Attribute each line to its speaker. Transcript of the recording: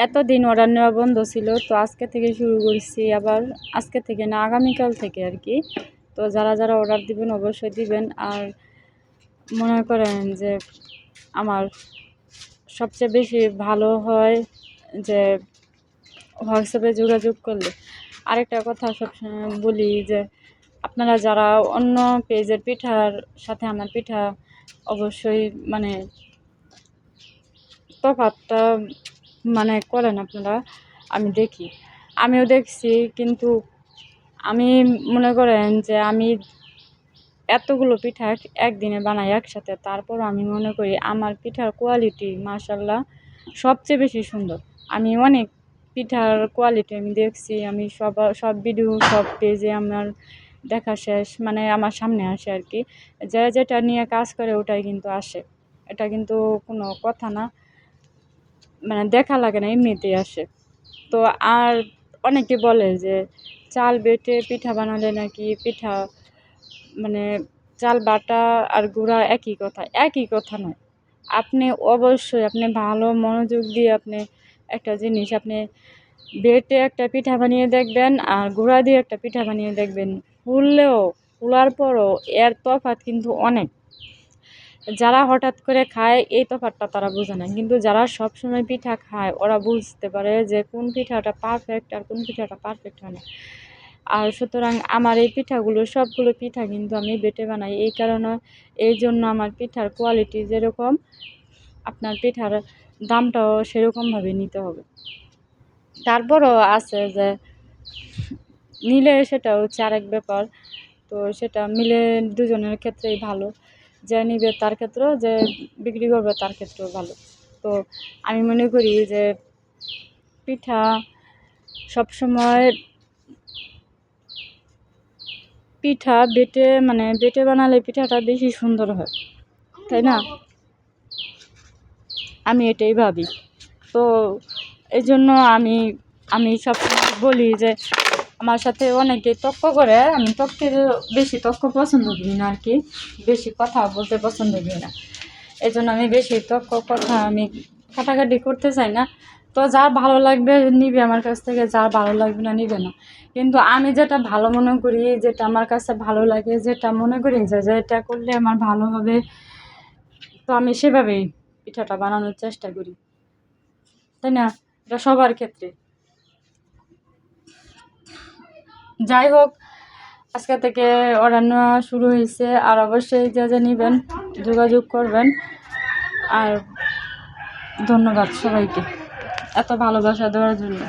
Speaker 1: এতদিন অর্ডার নেওয়া বন্ধ ছিল, তো আজকে থেকে শুরু করছি আবার। আজকে থেকে না, আগামীকাল থেকে আর কি। তো যারা যারা অর্ডার দিবেন অবশ্যই দিবেন। আর মনে করেন যে আমার সবচেয়ে বেশি ভালো হয় যে হোয়াটসঅ্যাপে যোগাযোগ করলে। আরেকটা কথা সবসময় বলি যে আপনারা যারা অন্য পেজের পিঠার সাথে আমার পিঠা অবশ্যই মানে তফাৎটা মানে করেন আপনারা, আমি দেখি, আমিও দেখছি। কিন্তু আমি মনে করেন যে আমি এতগুলো পিঠা একদিনে বানাই একসাথে, তারপর আমি মনে করি আমার পিঠার কোয়ালিটি মাশাল্লাহ সবচেয়ে বেশি সুন্দর। আমি অনেক পিঠার কোয়ালিটি আমি দেখছি, আমি সব ভিডিও সব পেজে আমার দেখা শেষ, মানে আমার সামনে আসে আর কি। যেটা নিয়ে কাজ করে ওটাই কিন্তু আসে, এটা কিন্তু কোনো কথা না, মানে দেখা লাগে না, এমনিতেই আসে। তো আর অনেকে বলে যে চাল বেটে পিঠা বানালে নাকি পিঠা মানে চাল বাটা আর গুঁড়া একই কথা। একই কথা নয়। আপনি অবশ্যই আপনি ভালো মনোযোগ দিয়ে আপনি একটা জিনিস আপনি বেটে একটা পিঠা বানিয়ে দেখবেন আর গুঁড়া দিয়ে একটা পিঠা বানিয়ে দেখবেন, ফুলার পরও এর তফাৎ কিন্তু অনেক। যারা হঠাৎ করে খায় এই তফাৎটা তারা বোঝে না, কিন্তু যারা সবসময় পিঠা খায় ওরা বুঝতে পারে যে কোন পিঠাটা পারফেক্ট আর কোন পিঠাটা পারফেক্ট হয় না। আর সুতরাং আমার এই পিঠাগুলো সবগুলো পিঠা কিন্তু আমি বেটে বানাই, এই জন্য আমার পিঠার কোয়ালিটি যেরকম আপনার পিঠার দামটাও সেরকমভাবে নিতে হবে। তারপরও আছে যে নিলে সেটা হচ্ছে আরেক ব্যাপার। তো সেটা মিলে দুজনের ক্ষেত্রেই ভালো, যে নিবে তার ক্ষেত্রেও, যে বিক্রি করবে তার ক্ষেত্রেও ভালো। তো আমি মনে করি যে পিঠা সবসময় পিঠা বেটে বানালে পিঠাটা বেশি সুন্দর হয়, তাই না? আমি এটাই ভাবি। তো এই জন্য আমি সবসময় বলি যে আমার সাথে অনেকে তর্ক করে, আমি বেশি তর্ক পছন্দ করি না আর কি, বেশি কথা বলতে পছন্দ করি না। এই জন্য আমি বেশি আমি কাটাকাটি করতে চাই না। তো যার ভালো লাগবে নিবে আমার কাছ থেকে, যার ভালো লাগবে না নিবে না। কিন্তু আমি যেটা ভালো মনে করি, যেটা আমার কাছে ভালো লাগে, যেটা মনে করি যে যেটা করলে আমার ভালো হবে, তো আমি সেভাবেই পিঠাটা বানানোর চেষ্টা করি, তাই না? এটা সবার ক্ষেত্রে। যাই হোক, আজকে থেকে অর্ডার নেওয়া শুরু হয়েছে, আর অবশ্যই যে নেবেন যোগাযোগ করবেন। আর ধন্যবাদ সবাইকে এত ভালোবাসা দেওয়ার জন্য।